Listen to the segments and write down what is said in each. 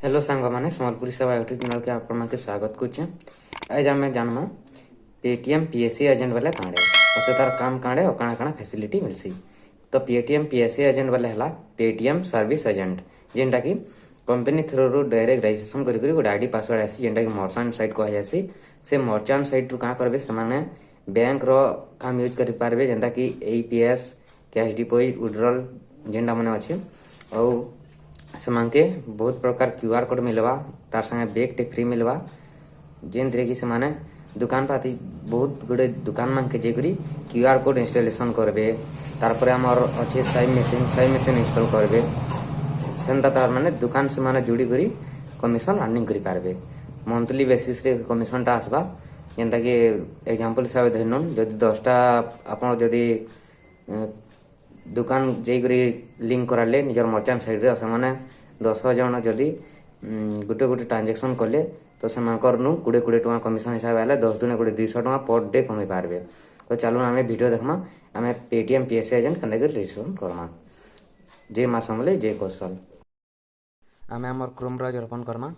Hello सांग मैंने सम्बलपुरी सेवा यूट्यूब चैनल के आप स्वागत करुचे। आज आम जानमा पेटीएम पीएससी एजेंट वाले कांडे और से तार काम कांडे और काଣା काଣା फैसिलिटी मिलसी। तो पेटीएम पीएससी एजेंट वाले हला पेटीएम सर्विस एजेंट जेनटा कि कंपनी थ्रू डायरेक्ट रजिस्ट्रेशन करी गोटे आईडी पासवर्ड आसी जेनटा कि मर्चेंट साइट कहुसी। से मर्चेंट साइट रु काँ करेंगे से बैंक रो काम यूज कर पारे जेनटा कि एपीएस कैश डिपोजिट विड्रॉल जेनटा मैंने अच्छे और से बहुत प्रकार क्यूआर कोड मिलवा तार संगे बैग टे फ्री मिलवा जेन कि से दुकान पाती बहुत गुड़े दुकान मान के जेकरी क्यूआर कोड इंस्टॉलेशन करबे तारपर आमर अच्छे साइज मशीन इंस्टॉल करबे सेंता तार माने दुकान से माने जुड़ी करी कमिशन अर्निंग करि पारबे। मंथली बेसिस रे कमिशन टा आसबा जेनता कि एग्जांपल हिसाब से धरन जदि 10टा आपन जदि दुकान जाइकरी लिंक कराले निजर मर्चेंट साइड रे से 10 जन जदि गोटे गोटे ट्रांजेक्शन कले तो से 20 टका कमिशन हिसाब आए 10 दिन 200 टका पर डे कमी पारबे। तो चलो आम वीडियो देखमा आम पेटीएम पीएससी एजेंट केन्ता रजिस्ट्रेशन करमा। जय माँ समले जय कौशल। आम आमर क्रोम ब्राउजर ओपन करमा।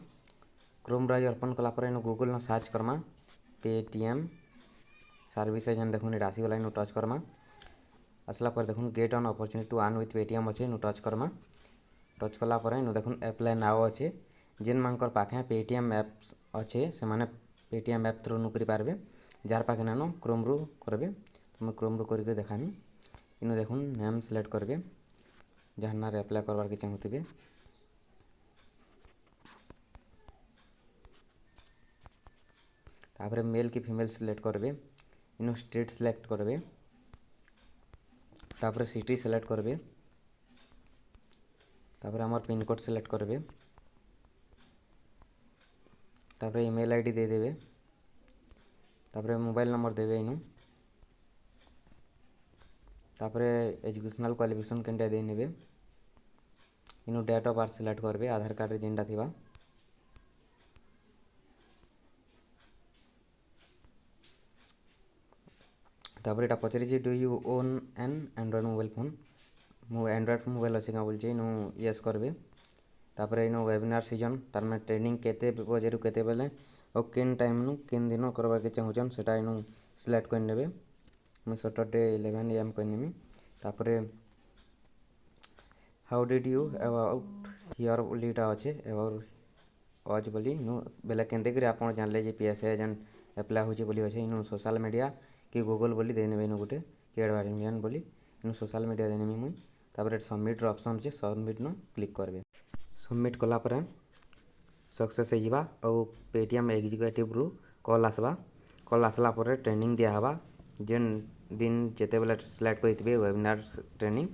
क्रोम ब्राउजर ओपन कलापर इन गूगल न सर्च करमा पेटीएम सर्विस एजेंट देखुन ये आसीगला इन टच करमा। आसला पर देखुन get on opportunity to earn with Paytm अच्छे इन टच करमा। टच कलापर इन देखुन एप्लाय नाउ अच्छे जेन मानकर पाखे पेटीएम एप्स अच्छे से माने पेटीएम एप थ्रू नु करि पारबे जार पाखे नानो क्रोम रु करबे। तो मैं क्रोम रु करके देखामी इन देखुन नेम सिलेक्ट करबे जहाँ ना एप्लाय करवार के चाहूथिबे। तापर मेल की फीमेल सिलेक्ट करबे इन स्टेट सिलेक्ट करबे तापर सिटी सिलेक्ट करबे तापर आमर पिन कोड सिलेक्ट करबे तापर ईमेल आईडी दे देबे तापर मोबाइल नंबर देबे इनु तापर एजुकेशनल क्वालिफिकेशन केनटा दे नेबे इनु डेट ऑफ बर्थ सिलेक्ट करबे आधार कार्ड रे जेनटा थिबा तापर एटा पचारि do you own an Android mobile phone मो एंड्रॉइड मोबाइल अच्छे क्या बोलचे इनु यस करबे। तापर इनु वेबिनार सीजन तार में ट्रेनिंग केते बजे रु केते बेले और केन टाइम नु केन दिन करबार के चाहूचन सेटा इनु सिलेक्ट कर नेबे। मैं सैटरडे 11 AM कर नेमी। तापर how did you about hear बोलीटा अच्छे अबाउट आज बोली इनु बेले केनते करी आपन जानले जे पीएससी एजेंट अप्लाई होची बोली अच्छे इनु सोशल मीडिया कि गूगल बोली दे नेबे इनु गुटे कि एडवर्टाइजमेंट बोली इनु सोशल मीडिया दे नेमी मुई। तापर सबमिट ऑप्शन अच्छे सबमिट नु क्लिक करबे। सबमिट कला पर सक्सेस हो और पेटीएम एग्जीक्यूटिव रु कॉल आसवा। कॉल आसला पर ट्रेनिंग दिया हवा जेन दिन जिते बेले सिलेक्ट करेंगे वेबिनार ट्रेनिंग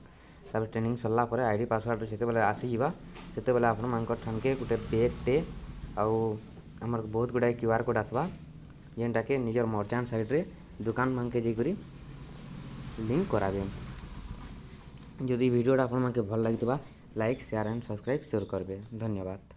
तापर ट्रेनिंग सरला पर आईडी पासवर्ड जिते बेले आसीजा से बेले आपण मान ठानके गोटे बैग टे आमर बहुत गुड़ाए क्यूआर कोड आसवा जेनटा के निजर मर्चेंट साइड रे दुकान मान के जाकरी लिंक कराबे। जदि वीडियोटा आपण मानके भल लगी like share and subscribe share करबे। धन्यवाद।